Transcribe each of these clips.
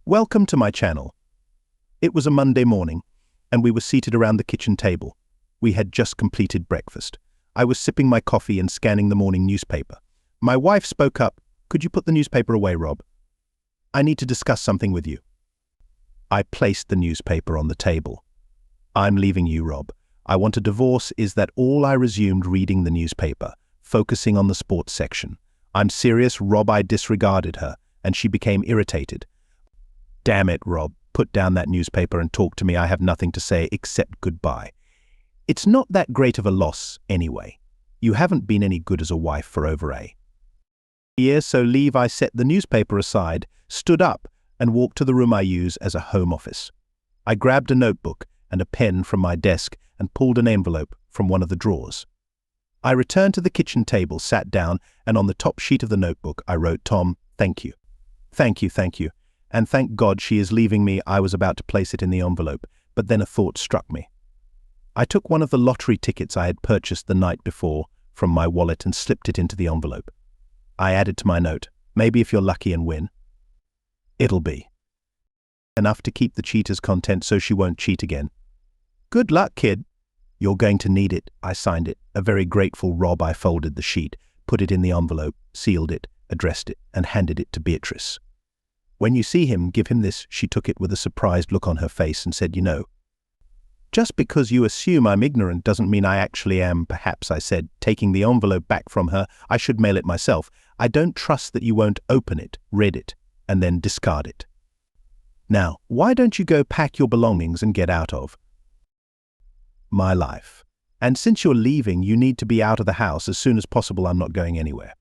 Welcome to my channel. It was a Monday morning, and we were seated around the kitchen table. We had just completed breakfast. I was sipping my coffee and scanning the morning newspaper. My wife spoke up. "Could you put the newspaper away, Rob? I need to discuss something with you." I placed the newspaper on the table. "I'm leaving you, Rob. I want a divorce." Is that all? I resumed reading the newspaper, focusing on the sports section. "I'm serious, Rob." I disregarded her, and she became irritated. "Damn it, Rob. Put down that newspaper and talk to me. I have nothing to say except goodbye. It's not that great of a loss, anyway. You haven't been any good as a wife for over a year, so leave." I set the newspaper aside, stood up, and walked to the room I use as a home office. I grabbed a notebook and a pen from my desk and pulled an envelope from one of the drawers. I returned to the kitchen table, sat down, and on the top sheet of the notebook I wrote, "Tom, thank you. Thank you, thank you. And thank God she is leaving me." I was about to place it in the envelope, but then a thought struck me. I took one of the lottery tickets I had purchased the night before from my wallet and slipped it into the envelope. I added to my note, "Maybe if you're lucky and win, it'll be enough to keep the cheater's content so she won't cheat again. Good luck, kid. You're going to need it." I signed it. A very grateful Rob. I folded the sheet, put it in the envelope, sealed it, addressed it, and handed it to Beatrice. "When you see him, give him this." She took it with a surprised look on her face and said, "You know, just because you assume I'm ignorant doesn't mean I actually am." "Perhaps," I said, taking the envelope back from her, "I should mail it myself. I don't trust that you won't open it, read it, and then discard it. Now, why don't you go pack your belongings and get out of my life? And since you're leaving, you need to be out of the house as soon as possible." "I'm not going anywhere.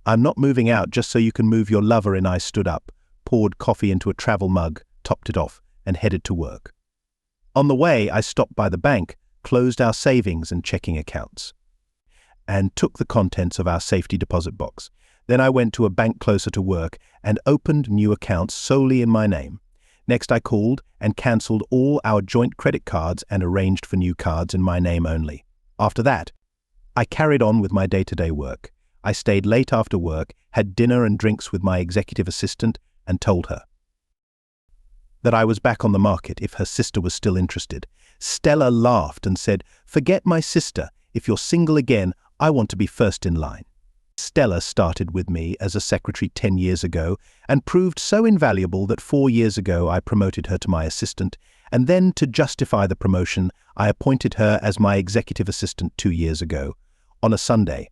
I'm not moving out just so you can move your lover in." I stood up, poured coffee into a travel mug, topped it off, and headed to work. On the way, I stopped by the bank, closed our savings and checking accounts, and took the contents of our safety deposit box. Then I went to a bank closer to work and opened new accounts solely in my name. Next, I called and cancelled all our joint credit cards and arranged for new cards in my name only. After that, I carried on with my day-to-day work. I stayed late after work, had dinner and drinks with my executive assistant, and told her that I was back on the market if her sister was still interested. Stella laughed and said, "Forget my sister. If you're single again, I want to be first in line." Stella started with me as a secretary 10 years ago and proved so invaluable that 4 years ago I promoted her to my assistant, and then to justify the promotion, I appointed her as my executive assistant 2 years ago. On a Sunday,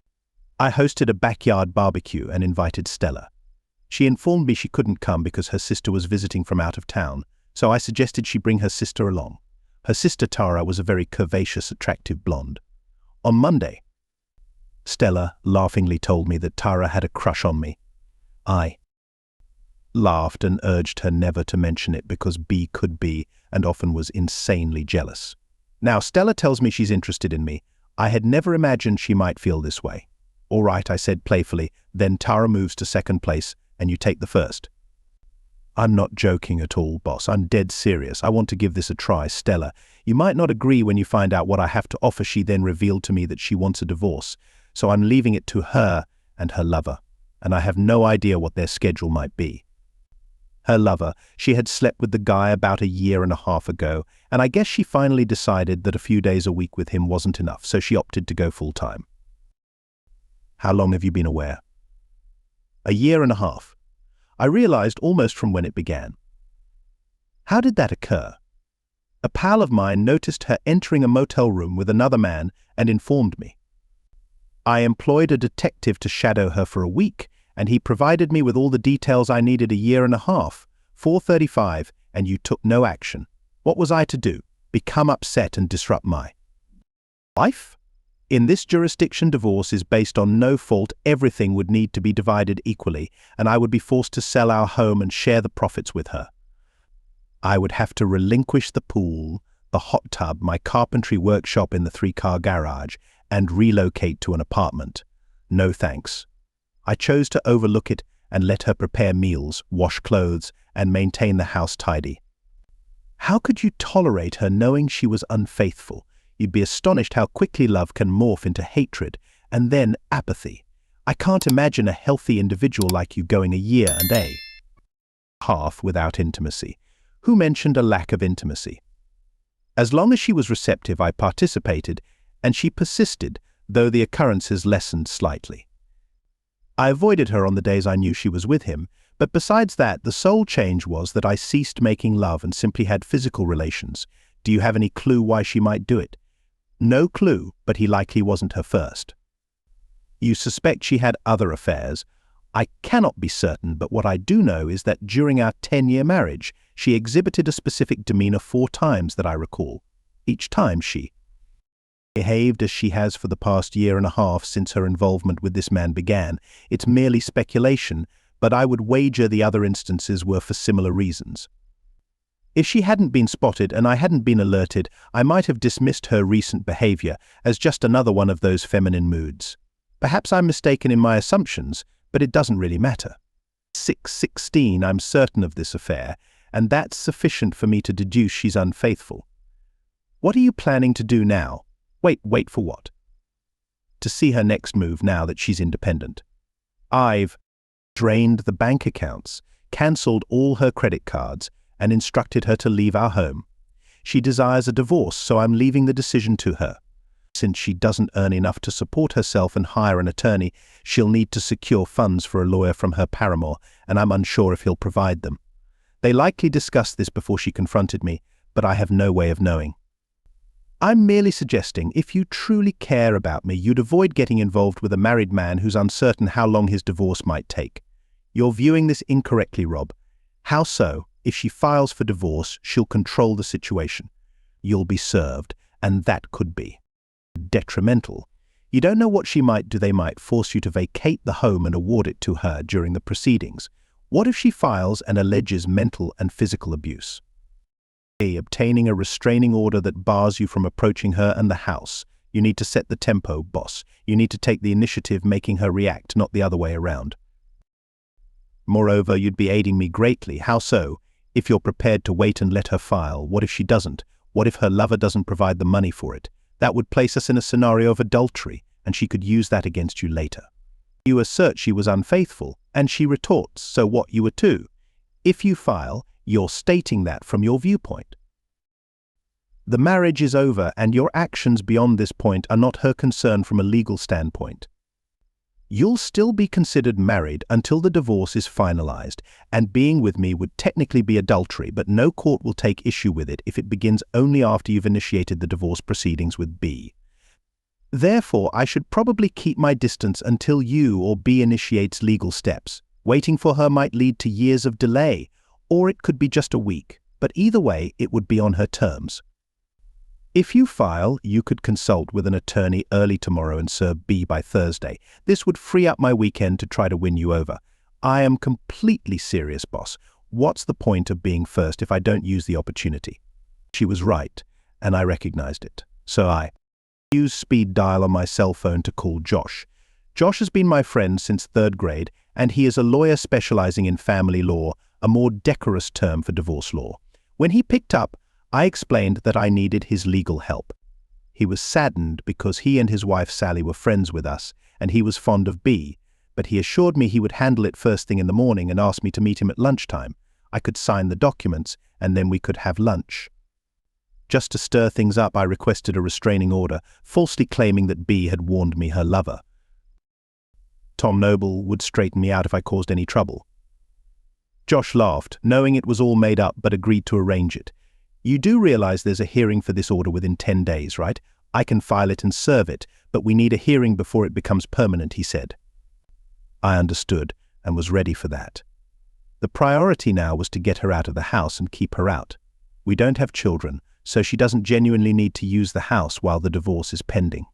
I hosted a backyard barbecue and invited Stella. She informed me she couldn't come because her sister was visiting from out of town, so I suggested she bring her sister along. Her sister Tara was a very curvaceous, attractive blonde. On Monday, Stella laughingly told me that Tara had a crush on me. I laughed and urged her never to mention it because B could be, and often was, insanely jealous. Now Stella tells me she's interested in me. I had never imagined she might feel this way. "All right," I said playfully, "then Tara moves to second place and you take the first." "I'm not joking at all, boss. I'm dead serious. I want to give this a try." "Stella, you might not agree when you find out what I have to offer." She then revealed to me that she wants a divorce, so I'm leaving it to her and her lover, and I have no idea what their schedule might be. Her lover, she had slept with the guy about 1.5 years ago, and I guess she finally decided that a few days a week with him wasn't enough, so she opted to go full-time. "How long have you been aware?" 1.5 years. I realized almost from when it began. How did that occur? A pal of mine noticed her entering a motel room with another man and informed me. I employed a detective to shadow her for a week, and he provided me with all the details I needed. 1.5 years, 4:35, and you took no action. What was I to do? Become upset and disrupt my life? In this jurisdiction, divorce is based on no fault. Everything would need to be divided equally, and I would be forced to sell our home and share the profits with her. I would have to relinquish the pool, the hot tub, my carpentry workshop in the 3-car garage, and relocate to an apartment. No thanks. I chose to overlook it and let her prepare meals, wash clothes, and maintain the house tidy. How could you tolerate her knowing she was unfaithful? You'd be astonished how quickly love can morph into hatred and then apathy. I can't imagine a healthy individual like you going 1 year and half without intimacy. Who mentioned a lack of intimacy? As long as she was receptive, I participated, and she persisted, though the occurrences lessened slightly. I avoided her on the days I knew she was with him, but besides that, the sole change was that I ceased making love and simply had physical relations. Do you have any clue why she might do it? No clue, but he likely wasn't her first. You suspect she had other affairs. I cannot be certain, but what I do know is that during our 10-year marriage, she exhibited a specific demeanor 4 times that I recall. Each time she behaved as she has for the past year and a half since her involvement with this man began. It's merely speculation, but I would wager the other instances were for similar reasons. If she hadn't been spotted and I hadn't been alerted, I might have dismissed her recent behavior as just another one of those feminine moods. Perhaps I'm mistaken in my assumptions, but it doesn't really matter. 6:16, I'm certain of this affair, and that's sufficient for me to deduce she's unfaithful. What are you planning to do now? Wait for what? To see her next move now that she's independent. I've drained the bank accounts, cancelled all her credit cards, and instructed her to leave our home. She desires a divorce, so I'm leaving the decision to her. Since she doesn't earn enough to support herself and hire an attorney, she'll need to secure funds for a lawyer from her paramour, and I'm unsure if he'll provide them. They likely discussed this before she confronted me, but I have no way of knowing. I'm merely suggesting if you truly care about me, you'd avoid getting involved with a married man who's uncertain how long his divorce might take. You're viewing this incorrectly, Rob. How so? If she files for divorce, she'll control the situation. You'll be served, and that could be detrimental. You don't know what she might do. They might force you to vacate the home and award it to her during the proceedings. What if she files and alleges mental and physical abuse? Obtaining a restraining order that bars you from approaching her and the house. You need to set the tempo, boss. You need to take the initiative, making her react, not the other way around. Moreover, you'd be aiding me greatly. How so? If you're prepared to wait and let her file, what if she doesn't? What if her lover doesn't provide the money for it? That would place us in a scenario of adultery, and she could use that against you later. You assert she was unfaithful, and she retorts, so what, you were too? If you file, you're stating that from your viewpoint. The marriage is over, and your actions beyond this point are not her concern from a legal standpoint. You'll still be considered married until the divorce is finalized, and being with me would technically be adultery, but no court will take issue with it if it begins only after you've initiated the divorce proceedings with B. Therefore, I should probably keep my distance until you or B initiates legal steps. Waiting for her might lead to years of delay, or it could be just a week, but either way, it would be on her terms. If you file, you could consult with an attorney early tomorrow and serve B by Thursday. This would free up my weekend to try to win you over. I am completely serious, boss. What's the point of being first if I don't use the opportunity? She was right, and I recognized it. So I used speed dial on my cell phone to call Josh. Josh has been my friend since 3rd grade, and he is a lawyer specializing in family law, a more decorous term for divorce law. When he picked up, I explained that I needed his legal help. He was saddened because he and his wife Sally were friends with us, and he was fond of B, but he assured me he would handle it first thing in the morning and asked me to meet him at lunchtime. I could sign the documents, and then we could have lunch. Just to stir things up, I requested a restraining order, falsely claiming that B had warned me her lover, Tom Noble, would straighten me out if I caused any trouble. Josh laughed, knowing it was all made up, but agreed to arrange it. You do realize there's a hearing for this order within 10 days, right? I can file it and serve it, but we need a hearing before it becomes permanent, he said. I understood and was ready for that. The priority now was to get her out of the house and keep her out. We don't have children, so she doesn't genuinely need to use the house while the divorce is pending.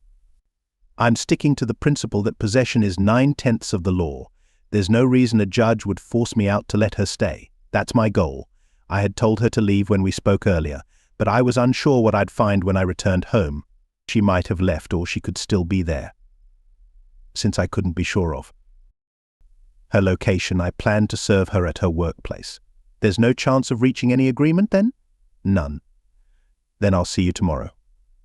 I'm sticking to the principle that possession is 9/10 of the law. There's no reason a judge would force me out to let her stay. That's my goal. I had told her to leave when we spoke earlier, but I was unsure what I'd find when I returned home. She might have left, or she could still be there, since I couldn't be sure of her location. I planned to serve her at her workplace. There's no chance of reaching any agreement then? None. Then I'll see you tomorrow.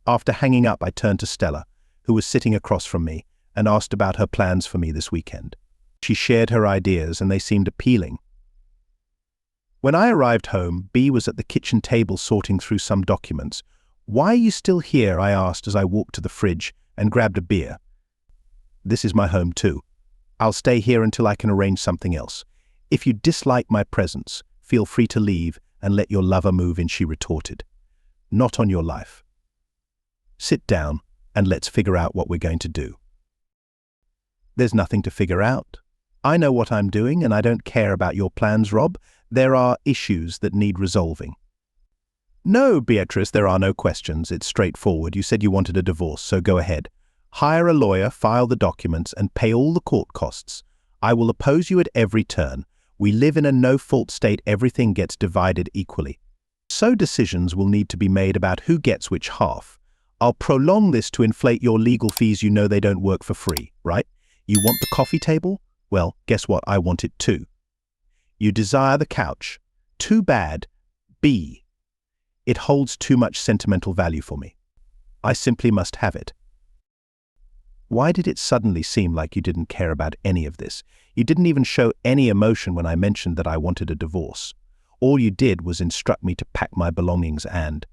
After hanging up, I turned to Stella, who was sitting across from me, and asked about her plans for me this weekend. She shared her ideas, and they seemed appealing. When I arrived home, B was at the kitchen table sorting through some documents. "Why are you still here?" I asked as I walked to the fridge and grabbed a beer. "This is my home too. I'll stay here until I can arrange something else. If you dislike my presence, feel free to leave and let your lover move in," she retorted. "Not on your life. Sit down and let's figure out what we're going to do." "There's nothing to figure out. I know what I'm doing and I don't care about your plans, Rob. There are issues that need resolving." "No, Beatrice, there are no questions. It's straightforward. You said you wanted a divorce, so go ahead. Hire a lawyer, file the documents, and pay all the court costs. I will oppose you at every turn. We live in a no-fault state. Everything gets divided equally. So decisions will need to be made about who gets which half. I'll prolong this to inflate your legal fees. You know they don't work for free, right? You want the coffee table? Well, guess what? I want it too. You desire the couch. Too bad. B. It holds too much sentimental value for me. I simply must have it." Why did it suddenly seem like you didn't care about any of this? You didn't even show any emotion when I mentioned that I wanted a divorce. All you did was instruct me to pack my belongings and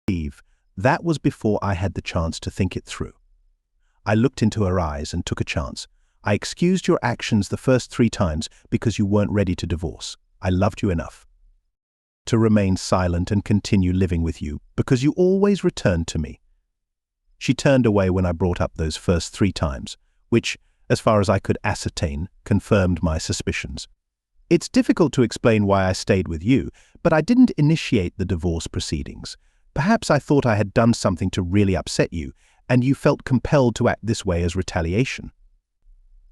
leave. That was before I had the chance to think it through. I looked into her eyes and took a chance. "I excused your actions the first 3 times because you weren't ready to divorce. I loved you enough to remain silent and continue living with you because you always returned to me." She turned away when I brought up those first 3 times, which, as far as I could ascertain, confirmed my suspicions. "It's difficult to explain why I stayed with you, but I didn't initiate the divorce proceedings. Perhaps I thought I had done something to really upset you, and you felt compelled to act this way as retaliation.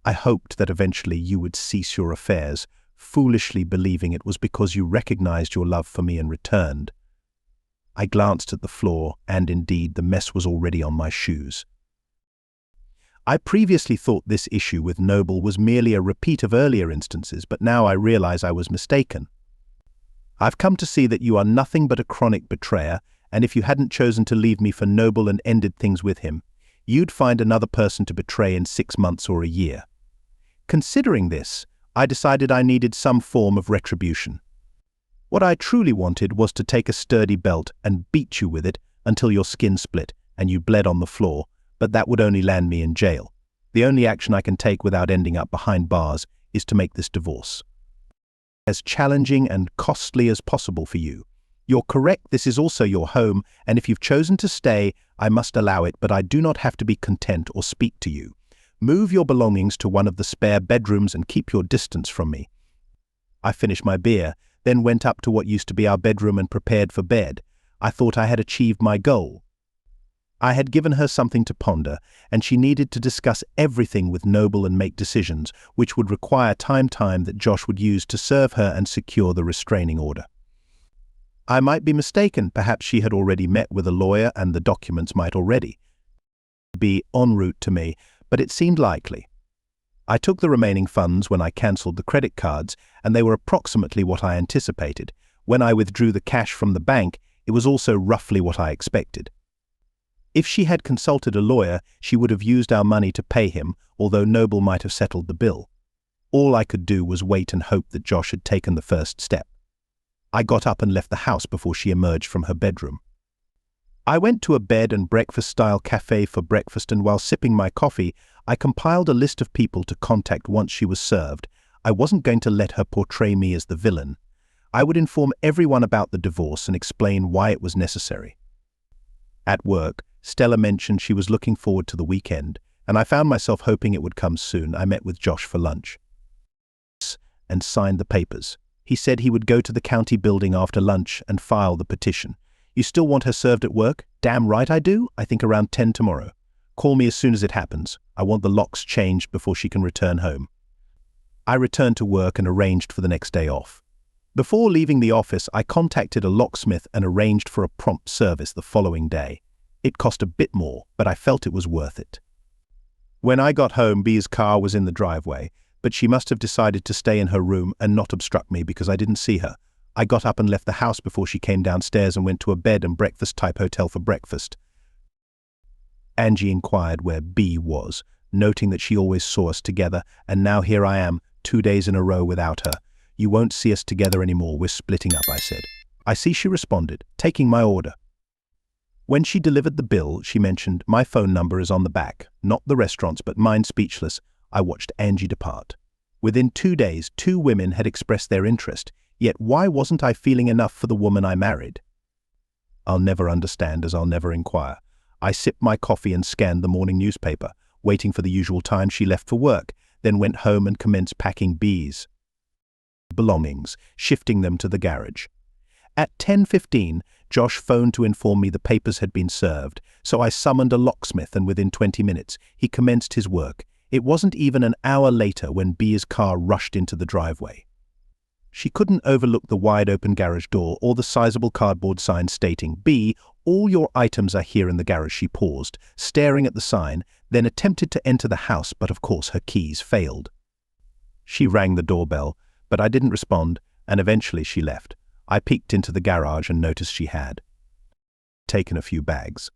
I hoped that eventually you would cease your affairs, foolishly believing it was because you recognized your love for me and returned." I glanced at the floor, and indeed the mess was already on my shoes. I previously thought this issue with Noble was merely a repeat of earlier instances, but now I realize I was mistaken. I've come to see that you are nothing but a chronic betrayer, and if you hadn't chosen to leave me for Noble and ended things with him, you'd find another person to betray in 6 months or a year. Considering this, I decided I needed some form of retribution. What I truly wanted was to take a sturdy belt and beat you with it until your skin split and you bled on the floor, but that would only land me in jail. The only action I can take without ending up behind bars is to make this divorce as challenging and costly as possible for you. You're correct, this is also your home, and if you've chosen to stay, I must allow it, but I do not have to be content or speak to you. Move your belongings to one of the spare bedrooms and keep your distance from me." I finished my beer, then went up to what used to be our bedroom and prepared for bed. I thought I had achieved my goal. I had given her something to ponder, and she needed to discuss everything with Noble and make decisions, which would require time that Josh would use to serve her and secure the restraining order. I might be mistaken, perhaps she had already met with a lawyer and the documents might already be en route to me, but it seemed likely. I took the remaining funds when I cancelled the credit cards, and they were approximately what I anticipated. When I withdrew the cash from the bank, it was also roughly what I expected. If she had consulted a lawyer, she would have used our money to pay him, although Noble might have settled the bill. All I could do was wait and hope that Josh had taken the first step. I got up and left the house before she emerged from her bedroom. I went to a bed and breakfast-style cafe for breakfast, and while sipping my coffee, I compiled a list of people to contact once she was served. I wasn't going to let her portray me as the villain. I would inform everyone about the divorce and explain why it was necessary. At work, Stella mentioned she was looking forward to the weekend, and I found myself hoping it would come soon. I met with Josh for lunch and signed the papers. He said he would go to the county building after lunch and file the petition. "You still want her served at work?" "Damn right I do. I think around 10 tomorrow. Call me as soon as it happens. I want the locks changed before she can return home." I returned to work and arranged for the next day off. Before leaving the office, I contacted a locksmith and arranged for a prompt service the following day. It cost a bit more, but I felt it was worth it. When I got home, Bea's car was in the driveway, but she must have decided to stay in her room and not obstruct me because I didn't see her. I got up and left the house before she came downstairs and went to a bed and breakfast-type hotel for breakfast. Angie inquired where B was, noting that she always saw us together, and now here I am, 2 days in a row without her. "You won't see us together anymore, we're splitting up," I said. "I see," she responded, taking my order. When she delivered the bill, she mentioned, "My phone number is on the back," not the restaurant's, but mine. Speechless, I watched Angie depart. Within 2 days, 2 women had expressed their interest, yet why wasn't I feeling enough for the woman I married? I'll never understand, as I'll never inquire. I sipped my coffee and scanned the morning newspaper, waiting for the usual time she left for work, then went home and commenced packing B's belongings, shifting them to the garage. At 10:15, Josh phoned to inform me the papers had been served, so I summoned a locksmith, and within 20 minutes, he commenced his work. It wasn't even an hour later when B's car rushed into the driveway. She couldn't overlook the wide-open garage door or the sizable cardboard sign stating, "B, all your items are here in the garage." She paused, staring at the sign, then attempted to enter the house, but of course her keys failed. She rang the doorbell, but I didn't respond, and eventually she left. I peeked into the garage and noticed she had taken a few bags.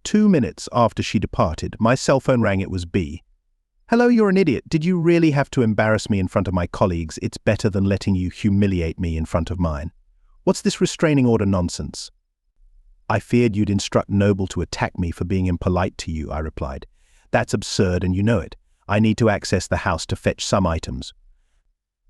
2 minutes after she departed, my cell phone rang. It was B. "Hello, you're an idiot. Did you really have to embarrass me in front of my colleagues? It's better than letting you humiliate me in front of mine. What's this restraining order nonsense?" "I feared you'd instruct Noble to attack me for being impolite to you," I replied. "That's absurd and you know it. I need to access the house to fetch some items."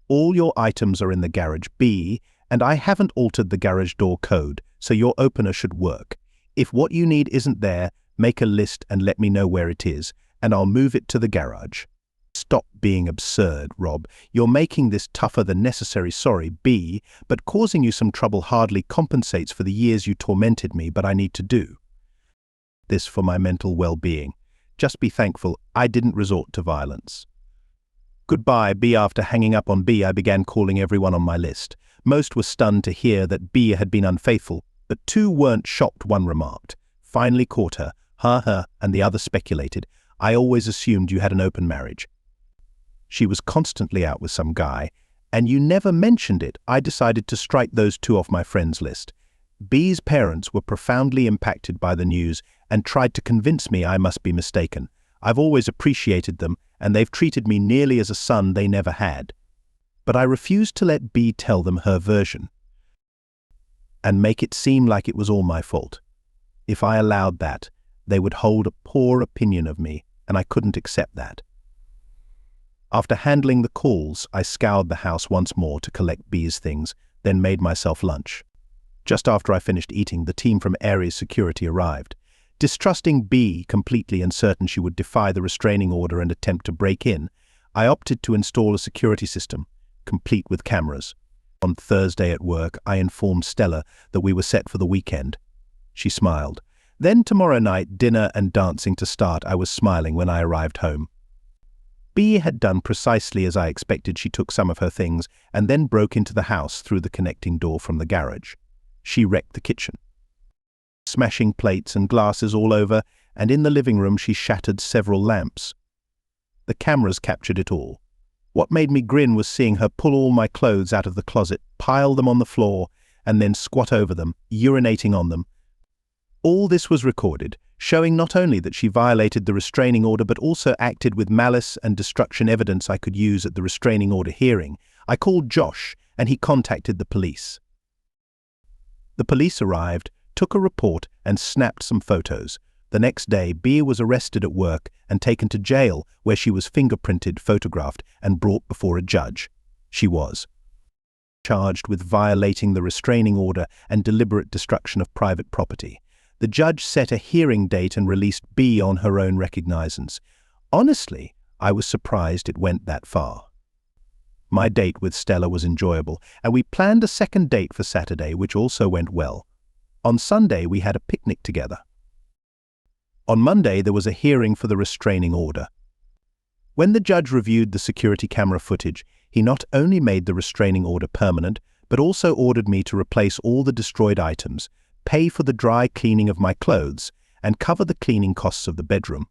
"All your items are in the garage, B, and I haven't altered the garage door code, so your opener should work. If what you need isn't there, make a list and let me know where it is, and I'll move it to the garage." "Stop being absurd, Rob. You're making this tougher than necessary. Sorry, B, but causing you some trouble hardly compensates for the years you tormented me, but I need to do this for my mental well-being. Just be thankful I didn't resort to violence." Goodbye, B. After hanging up on B, I began calling everyone on my list. Most were stunned to hear that B had been unfaithful, but 2 weren't shocked. One remarked, "Finally caught her, ha," and the other speculated, "I always assumed you had an open marriage. She was constantly out with some guy, and you never mentioned it." I decided to strike those 2 off my friends list. B's parents were profoundly impacted by the news and tried to convince me I must be mistaken. I've always appreciated them, and they've treated me nearly as a son they never had. But I refused to let B tell them her version and make it seem like it was all my fault. If I allowed that, they would hold a poor opinion of me, and I couldn't accept that. After handling the calls, I scoured the house once more to collect B's things, then made myself lunch. Just after I finished eating, the team from Aries Security arrived. Distrusting B completely and certain she would defy the restraining order and attempt to break in, I opted to install a security system, complete with cameras. On Thursday at work, I informed Stella that we were set for the weekend. She smiled. Then tomorrow night, dinner and dancing to start. I was smiling when I arrived home. B had done precisely as I expected. She took some of her things and then broke into the house through the connecting door from the garage. She wrecked the kitchen, smashing plates and glasses all over, and in the living room she shattered several lamps. The cameras captured it all. What made me grin was seeing her pull all my clothes out of the closet, pile them on the floor, and then squat over them, urinating on them. All this was recorded, showing not only that she violated the restraining order but also acted with malice and destruction, evidence I could use at the restraining order hearing. I called Josh, and he contacted the police. The police arrived, took a report, and snapped some photos. The next day, B was arrested at work and taken to jail, where she was fingerprinted, photographed, and brought before a judge. She was charged with violating the restraining order and deliberate destruction of private property. The judge set a hearing date and released B on her own recognizance. Honestly, I was surprised it went that far. My date with Stella was enjoyable, and we planned a second date for Saturday, which also went well. On Sunday, we had a picnic together. On Monday, there was a hearing for the restraining order. When the judge reviewed the security camera footage, he not only made the restraining order permanent, but also ordered me to replace all the destroyed items, pay for the dry cleaning of my clothes, and cover the cleaning costs of the bedroom.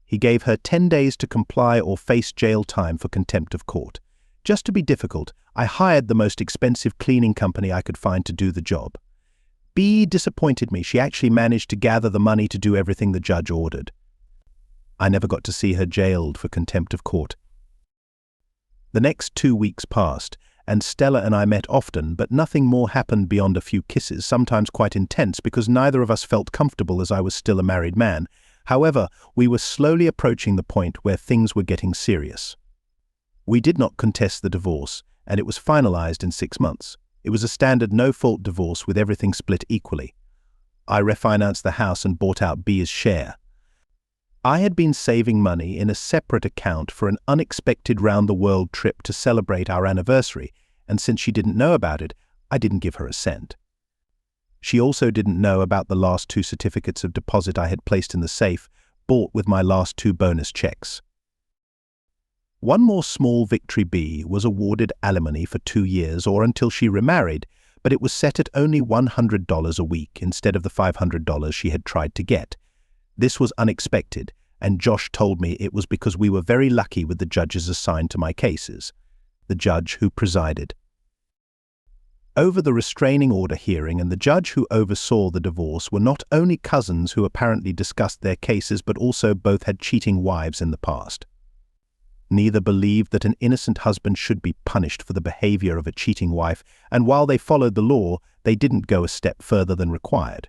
He gave her 10 days to comply or face jail time for contempt of court. Just to be difficult, I hired the most expensive cleaning company I could find to do the job. B disappointed me. She actually managed to gather the money to do everything the judge ordered. I never got to see her jailed for contempt of court. The next 2 weeks passed, and Stella and I met often, but nothing more happened beyond a few kisses, sometimes quite intense because neither of us felt comfortable as I was still a married man. However, we were slowly approaching the point where things were getting serious. We did not contest the divorce, and it was finalized in 6 months. It was a standard no-fault divorce with everything split equally. I refinanced the house and bought out Bia's share. I had been saving money in a separate account for an unexpected round-the-world trip to celebrate our anniversary, and since she didn't know about it, I didn't give her a cent. She also didn't know about the last 2 certificates of deposit I had placed in the safe, bought with my last 2 bonus checks. One more small victory. B was awarded alimony for 2 years or until she remarried, but it was set at only $100 a week instead of the $500 she had tried to get. This was unexpected, and Josh told me it was because we were very lucky with the judges assigned to my cases, the judge who presided over the restraining order hearing and the judge who oversaw the divorce were not only cousins who apparently discussed their cases but also both had cheating wives in the past. Neither believed that an innocent husband should be punished for the behavior of a cheating wife, and while they followed the law, they didn't go a step further than required.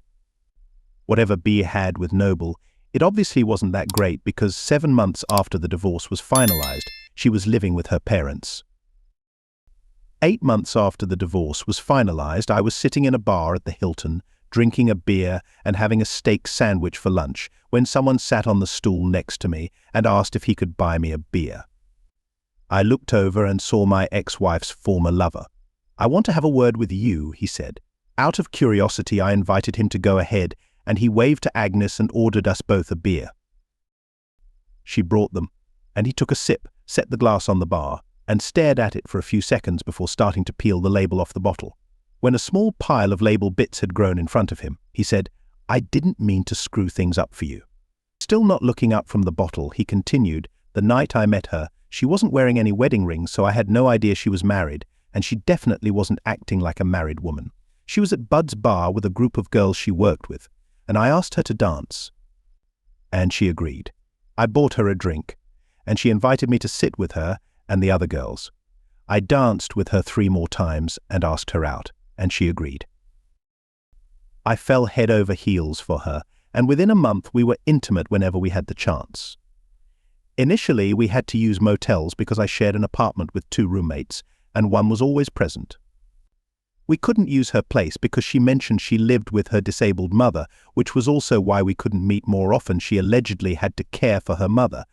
Whatever Bea had with Noble, it obviously wasn't that great because 7 months after the divorce was finalized, she was living with her parents. 8 months after the divorce was finalized, I was sitting in a bar at the Hilton, drinking a beer and having a steak sandwich for lunch, when someone sat on the stool next to me and asked if he could buy me a beer. I looked over and saw my ex-wife's former lover. "I want to have a word with you," he said. Out of curiosity, I invited him to go ahead, and he waved to Agnes and ordered us both a beer. She brought them, and he took a sip, set the glass on the bar, and stared at it for a few seconds before starting to peel the label off the bottle. When a small pile of label bits had grown in front of him, he said, "I didn't mean to screw things up for you." Still not looking up from the bottle, he continued, "The night I met her, she wasn't wearing any wedding rings, so I had no idea she was married, and she definitely wasn't acting like a married woman. She was at Bud's bar with a group of girls she worked with, and I asked her to dance. And she agreed. I bought her a drink, and she invited me to sit with her and the other girls. I danced with her 3 more times and asked her out, and she agreed. I fell head over heels for her, and within a month we were intimate whenever we had the chance. Initially, we had to use motels because I shared an apartment with 2 roommates, and one was always present. We couldn't use her place because she mentioned she lived with her disabled mother, which was also why we couldn't meet more often. She allegedly had to care for her mother,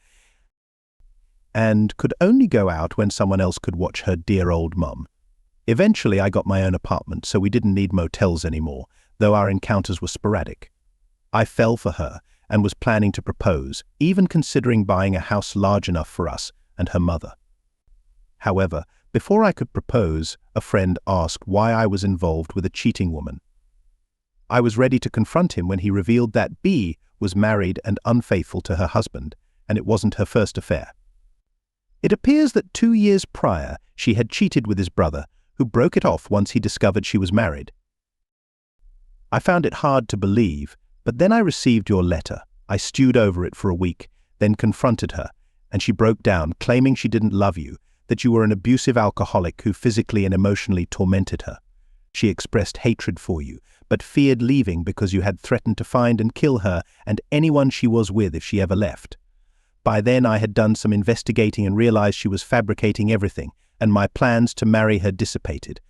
and could only go out when someone else could watch her dear old mum. Eventually, I got my own apartment, so we didn't need motels anymore, though our encounters were sporadic. I fell for her and was planning to propose, even considering buying a house large enough for us and her mother. However, before I could propose, a friend asked why I was involved with a cheating woman. I was ready to confront him when he revealed that Bea was married and unfaithful to her husband, and it wasn't her first affair. It appears that 2 years prior, she had cheated with his brother, who broke it off once he discovered she was married. I found it hard to believe, but then I received your letter. I stewed over it for a week, then confronted her, and she broke down, claiming she didn't love you, that you were an abusive alcoholic who physically and emotionally tormented her. She expressed hatred for you, but feared leaving because you had threatened to find and kill her and anyone she was with if she ever left. By then I had done some investigating and realized she was fabricating everything, and my plans to marry her dissipated.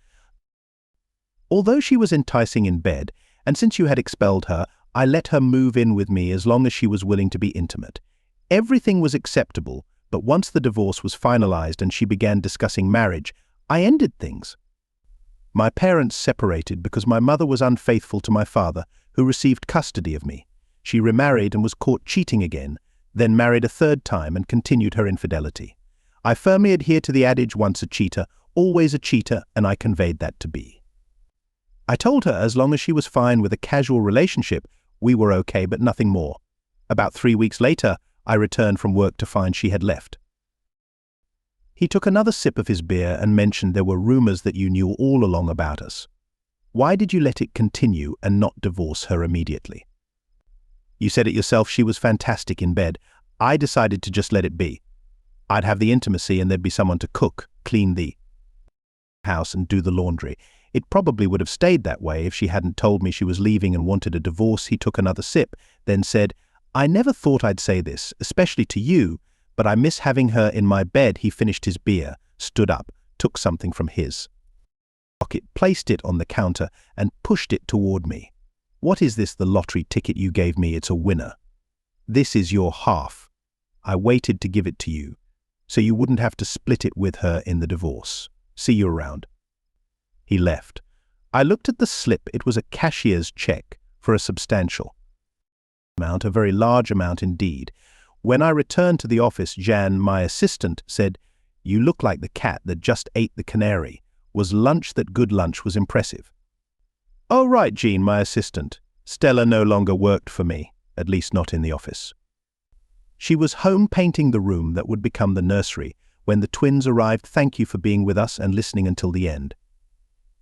Although she was enticing in bed, and since you had expelled her, I let her move in with me as long as she was willing to be intimate. Everything was acceptable, but once the divorce was finalized and she began discussing marriage, I ended things. My parents separated because my mother was unfaithful to my father, who received custody of me. She remarried and was caught cheating again, then married a 3rd time and continued her infidelity. I firmly adhere to the adage, once a cheater, always a cheater, and I conveyed that to Bea. I told her as long as she was fine with a casual relationship, we were okay, but nothing more. About 3 weeks later, I returned from work to find she had left. He took another sip of his beer and mentioned there were rumors that you knew all along about us. Why did you let it continue and not divorce her immediately? You said it yourself, she was fantastic in bed. I decided to just let it be. I'd have the intimacy and there'd be someone to cook, clean the house and do the laundry. It probably would have stayed that way if she hadn't told me she was leaving and wanted a divorce. He took another sip, then said, I never thought I'd say this, especially to you, but I miss having her in my bed. He finished his beer, stood up, took something from his pocket, placed it on the counter, and pushed it toward me. What is this? The lottery ticket you gave me? It's a winner. This is your half. I waited to give it to you, so you wouldn't have to split it with her in the divorce. See you around. He left. I looked at the slip. It was a cashier's check for a substantial amount, a very large amount indeed. When I returned to the office, Jan, my assistant, said, You look like the cat that just ate the canary. Was lunch that good? Lunch was impressive. Oh, right, Jean, my assistant. Stella no longer worked for me, at least not in the office. She was home painting the room that would become the nursery when the twins arrived. Thank you for being with us and listening until the end.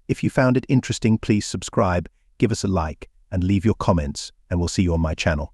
If you found it interesting, please subscribe, give us a like, and leave your comments, and we'll see you on my channel.